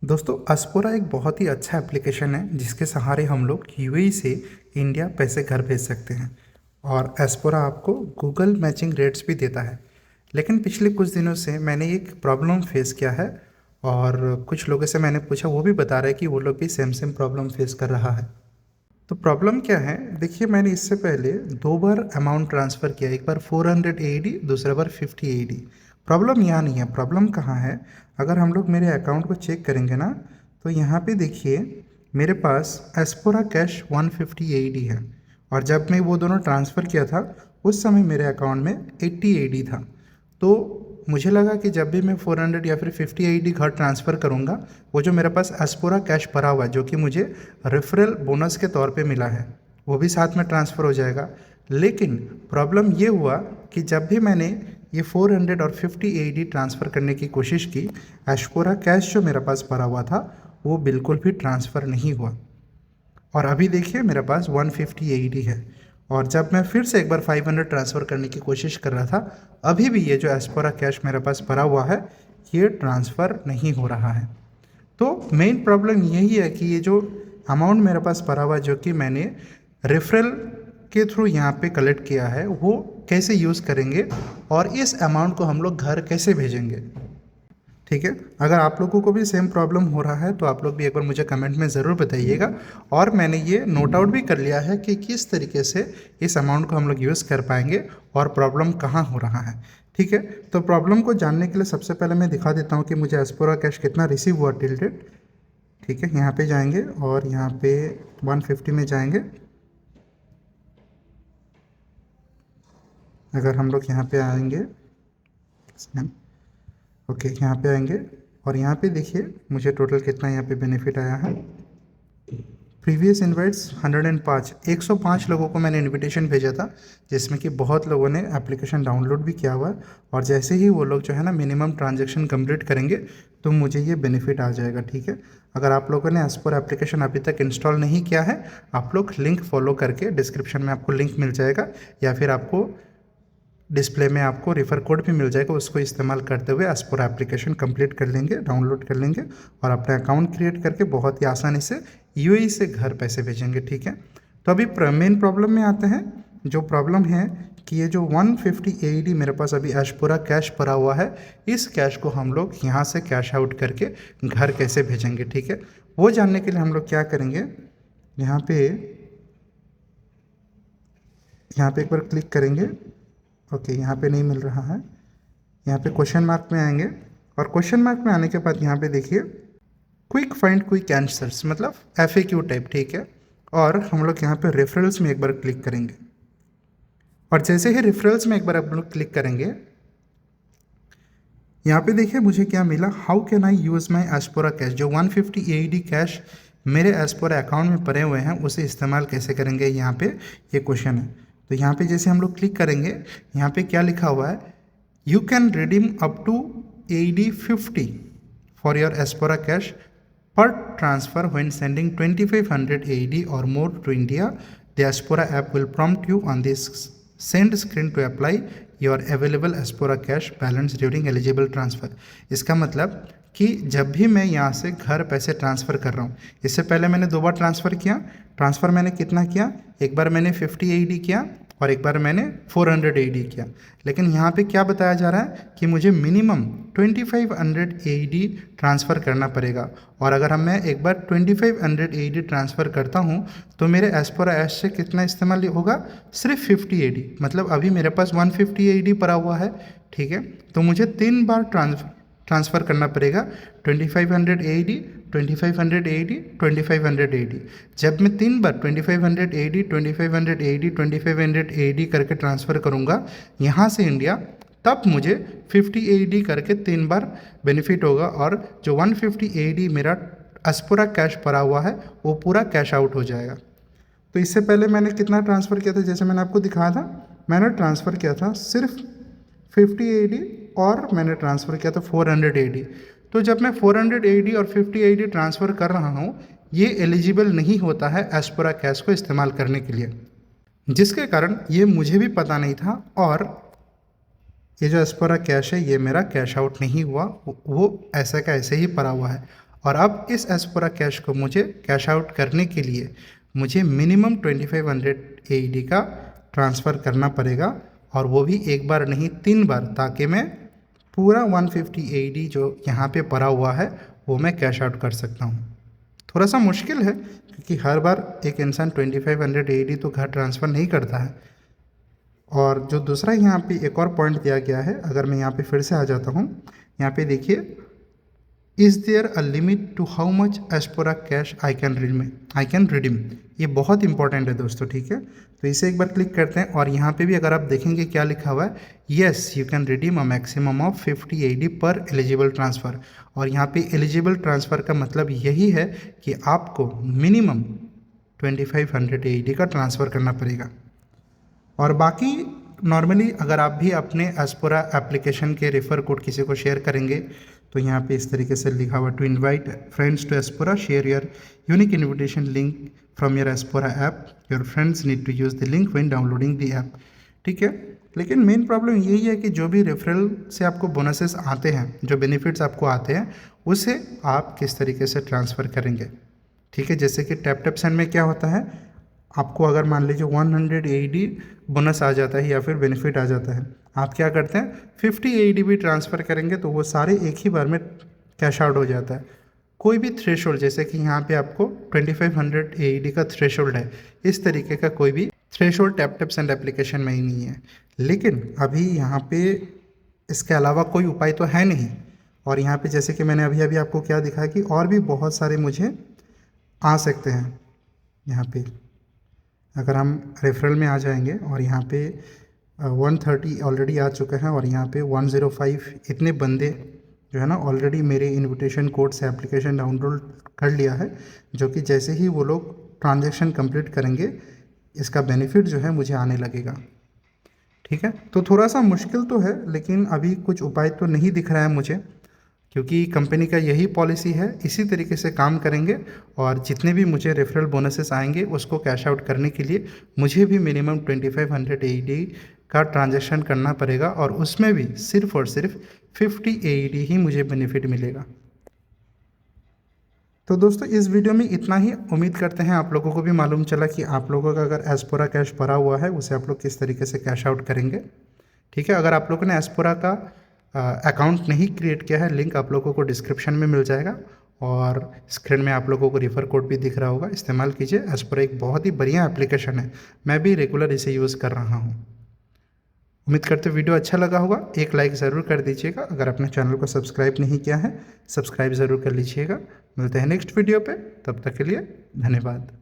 दोस्तों अस्पोरा एक बहुत ही अच्छा एप्लीकेशन है जिसके सहारे हम लोग यूएई से इंडिया पैसे घर भेज सकते हैं। और एस्पोरा आपको गूगल मैचिंग रेट्स भी देता है। लेकिन पिछले कुछ दिनों से मैंने एक प्रॉब्लम फेस किया है और कुछ लोगों से मैंने पूछा, वो भी बता रहे हैं कि वो लोग भी सेम सेम प्रॉब्लम फेस कर रहा है। तो प्रॉब्लम क्या है, देखिए मैंने इससे पहले 2 बार अमाउंट ट्रांसफ़र किया, एक बार 400 एडी, दूसरा बार 50 एडी। प्रॉब्लम यहाँ नहीं है, प्रॉब्लम कहाँ है। अगर हम लोग मेरे अकाउंट को चेक करेंगे ना, तो यहाँ पे देखिए मेरे पास एस्पोरा कैश 150 एडी है। और जब मैं वो दोनों ट्रांसफ़र किया था उस समय मेरे अकाउंट में 80 एडी था। तो मुझे लगा कि जब भी मैं 400 या फिर 50 आईडी घर ट्रांसफ़र करूँगा, वो जो मेरे पास एस्पोरा कैश भरा हुआ है जो कि मुझे रेफरल बोनस के तौर पे मिला है, वो भी साथ में ट्रांसफ़र हो जाएगा। लेकिन प्रॉब्लम ये हुआ कि जब भी मैंने ये 400 और 50 आईडी ट्रांसफ़र करने की कोशिश की, एस्पोरा कैश जो मेरे पास भरा हुआ था वो बिल्कुल भी ट्रांसफ़र नहीं हुआ। और अभी देखिए मेरे पास 150 एडी है। और जब मैं फिर से एक बार 500 ट्रांसफ़र करने की कोशिश कर रहा था, अभी भी ये जो एस्पोरा कैश मेरे पास भरा हुआ है ये ट्रांसफ़र नहीं हो रहा है। तो मेन प्रॉब्लम यही है कि ये जो अमाउंट मेरे पास भरा हुआ है जो कि मैंने रेफरल के थ्रू यहाँ पे कलेक्ट किया है, वो कैसे यूज़ करेंगे और इस अमाउंट को हम लोग घर कैसे भेजेंगे। ठीक है, अगर आप लोगों को भी सेम प्रॉब्लम हो रहा है तो आप लोग भी एक बार मुझे कमेंट में ज़रूर बताइएगा। और मैंने ये नोट आउट भी कर लिया है कि किस तरीके से इस अमाउंट को हम लोग यूज़ कर पाएंगे और प्रॉब्लम कहाँ हो रहा है। ठीक है, तो प्रॉब्लम को जानने के लिए सबसे पहले मैं दिखा देता हूँ कि मुझे एस्पोरा कैश कितना रिसीव हुआ टिल डेट। ठीक है, यहाँ पे जाएंगे और यहाँ पे 150 में जाएंगे। अगर हम लोग यहाँ पे आएंगे, ओके यहाँ पे आएंगे और यहाँ पे देखिए मुझे टोटल कितना यहाँ पे बेनिफिट आया है। प्रीवियस इनवाइट्स 105, 105 लोगों को मैंने इनविटेशन भेजा था, जिसमें कि बहुत लोगों ने एप्लीकेशन डाउनलोड भी किया हुआ है। और जैसे ही वो लोग जो है ना मिनिमम ट्रांजैक्शन कंप्लीट करेंगे तो मुझे ये बेनिफिट आ जाएगा। ठीक है, अगर आप लोगों ने एस्पोरा एप्लीकेशन अभी तक इंस्टॉल नहीं किया है, आप लोग लिंक फॉलो करके, डिस्क्रिप्शन में आपको लिंक मिल जाएगा या फिर आपको डिस्प्ले में आपको रेफर कोड भी मिल जाएगा, उसको इस्तेमाल करते हुए एस्पोरा एप्लीकेशन कंप्लीट कर लेंगे, डाउनलोड कर लेंगे और अपना अकाउंट क्रिएट करके बहुत ही आसानी से यूएई से घर पैसे भेजेंगे। ठीक है, तो अभी मेन प्रॉब्लम में आते हैं। जो प्रॉब्लम है कि ये जो 150 एडी मेरे पास अभी एस्पोरा कैश पड़ा हुआ है, इस कैश को हम लोग यहाँ से कैश आउट करके घर कैसे भेजेंगे। ठीक है, वो जानने के लिए हम लोग क्या करेंगे, यहाँ पे एक बार क्लिक करेंगे। ओके यहाँ पे नहीं मिल रहा है, यहाँ पे क्वेश्चन मार्क में आएंगे और क्वेश्चन मार्क में आने के बाद यहाँ पे देखिए क्विक फाइंड क्विक आंसर्स, मतलब FAQ टाइप। ठीक है, और हम लोग यहाँ पे रेफरल्स में एक बार क्लिक करेंगे और जैसे ही रेफरल्स में एक बार आप लोग क्लिक करेंगे, यहाँ पे देखिए मुझे क्या मिला, how can I use my Aspora cash. जो 150 AED कैश मेरे एस्पोरा अकाउंट में पड़े हुए हैं उसे इस्तेमाल कैसे करेंगे, यहाँ पे ये क्वेश्चन है। तो यहाँ पे जैसे हम लोग क्लिक करेंगे, यहाँ पे क्या लिखा हुआ है, you can redeem up to AED 50 for your Aspora cash पर ट्रांसफर व्हेन सेंडिंग 2500 AED और more to India. The Aspora app will prompt you on this send screen to apply your available Aspora cash balance during eligible transfer. इसका मतलब कि जब भी मैं यहाँ से घर पैसे ट्रांसफ़र कर रहा हूँ, इससे पहले मैंने 2 बार ट्रांसफ़र किया। ट्रांसफ़र मैंने कितना किया, एक बार मैंने 50 AED किया और एक बार मैंने 400 AED किया। लेकिन यहाँ पे क्या बताया जा रहा है कि मुझे मिनिमम 2500 AED ट्रांसफ़र करना पड़ेगा। और अगर मैं एक बार 2500 AED ट्रांसफ़र करता हूँ तो मेरे एस्पोरा ऐश से कितना इस्तेमाल होगा, सिर्फ 50 AED। मतलब अभी मेरे पास 150 AED पड़ा हुआ है। ठीक है, तो मुझे 3 बार ट्रांसफ़र करना पड़ेगा, 2500 AED, 2500 AED, 2500 AED। जब मैं 3 बार 2500 AED, 2500 AED, 2500 AED करके ट्रांसफ़र करूँगा यहाँ से इंडिया, तब मुझे 50 AED करके 3 बार बेनिफिट होगा और जो 150 AED मेरा एस्पोरा कैश पड़ा हुआ है वो पूरा कैश आउट हो जाएगा। तो इससे पहले मैंने कितना ट्रांसफ़र किया था, जैसे मैंने आपको दिखाया था, मैंने ट्रांसफ़र किया था सिर्फ 50 AED और मैंने ट्रांसफ़र किया था 400 AED। तो जब मैं 400 AED और 50 AED ट्रांसफ़र कर रहा हूँ, ये एलिजिबल नहीं होता है एस्पोरा कैश को इस्तेमाल करने के लिए, जिसके कारण ये मुझे भी पता नहीं था और ये जो एस्पोरा कैश है ये मेरा कैश आउट नहीं हुआ, वो ऐसा का ऐसे ही पड़ा हुआ है। और अब इस एस्पोरा कैश को मुझे कैश आउट करने के लिए मुझे मिनिमम 2500 AED का ट्रांसफ़र करना पड़ेगा, और वो भी एक बार नहीं 3 बार, ताकि मैं पूरा 150 AED जो यहाँ पे पड़ा हुआ है वो मैं कैश आउट कर सकता हूँ। थोड़ा सा मुश्किल है क्योंकि हर बार एक इंसान 2500 AED तो घर ट्रांसफ़र नहीं करता है। और जो दूसरा यहाँ पे एक और पॉइंट दिया गया है, अगर मैं यहाँ पे फिर से आ जाता हूँ, यहाँ पे देखिए, is there a limit to how much Aspora cash I can redeem. ये बहुत इंपॉर्टेंट है दोस्तों, ठीक है। तो इसे एक बार क्लिक करते हैं और यहाँ पे भी अगर आप देखेंगे क्या लिखा हुआ है, yes you can redeem a maximum of 50 AED पर एलिजिबल ट्रांसफ़र। और यहाँ पे एलिजिबल ट्रांसफ़र का मतलब यही है कि आपको मिनिमम 2500 AED का ट्रांसफ़र करना पड़ेगा। और बाकी नॉर्मली अगर आप भी अपने एस्पोरा एप्लीकेशन के रेफ़र कोड किसी को शेयर करेंगे तो यहाँ पे इस तरीके से लिखा हुआ, to invite friends to Aspora share your unique invitation link from your Aspora app, your friends need to use the link when downloading the app. ठीक है, लेकिन मेन प्रॉब्लम यही है कि जो भी रेफरल से आपको बोनसेस आते हैं, जो बेनिफिट्स आपको आते हैं, उसे आप किस तरीके से ट्रांसफ़र करेंगे। ठीक है, जैसे कि टैप टैप सेंड में क्या होता है, आपको अगर मान लीजिए 100 AED बोनस आ जाता है या फिर बेनिफिट आ जाता है, आप क्या करते हैं 50 AED भी ट्रांसफ़र करेंगे तो वो सारे एक ही बार में कैश आउट हो जाता है। कोई भी थ्रेशोल्ड, जैसे कि यहाँ पे आपको 2500 AED का थ्रेशोल्ड है, इस तरीके का कोई भी threshold tap tap send application में ही नहीं है। लेकिन अभी यहाँ पे इसके अलावा कोई उपाय तो है नहीं। और यहाँ पे जैसे कि मैंने अभी अभी आपको क्या दिखाया कि और भी बहुत सारे मुझे आ सकते हैं। यहाँ पे अगर हम रेफरल में आ जाएंगे और यहाँ पे 130 ऑलरेडी आ चुका है और यहाँ पे 105 इतने बंदे जो है ना ऑलरेडी मेरे इनविटेशन कोड से एप्लीकेशन डाउनलोड कर लिया है, जो कि जैसे ही वो लोग ट्रांजैक्शन कंप्लीट करेंगे इसका बेनिफिट जो है मुझे आने लगेगा। ठीक है, तो थोड़ा सा मुश्किल तो है, लेकिन अभी कुछ उपाय तो नहीं दिख रहा है मुझे, क्योंकि कंपनी का यही पॉलिसी है, इसी तरीके से काम करेंगे। और जितने भी मुझे रेफरल बोनसेस आएंगे उसको कैश आउट करने के लिए मुझे भी मिनिमम 2500 AED का ट्रांजैक्शन करना पड़ेगा, और उसमें भी सिर्फ और सिर्फ 50 AED ही मुझे बेनिफिट मिलेगा। तो दोस्तों इस वीडियो में इतना ही। उम्मीद करते हैं आप लोगों को भी मालूम चला कि आप लोगों का अगर एस्पोरा कैश भरा हुआ है उसे आप लोग किस तरीके से कैश आउट करेंगे। ठीक है, अगर आप लोगों ने एस्पोरा का अकाउंट नहीं क्रिएट किया है, लिंक आप लोगों को डिस्क्रिप्शन में मिल जाएगा, और स्क्रीन में आप लोगों को रेफर कोड भी दिख रहा होगा, इस्तेमाल कीजिए। एस्पोरा एक बहुत ही बढ़िया एप्लीकेशन है, मैं भी रेगुलर इसे यूज़ कर रहा हूँ। उम्मीद करते वीडियो अच्छा लगा होगा, एक लाइक ज़रूर कर दीजिएगा। अगर अपने चैनल को सब्सक्राइब नहीं किया है, सब्सक्राइब ज़रूर कर लीजिएगा। मिलते हैं नेक्स्ट वीडियो पे, तब तक के लिए धन्यवाद।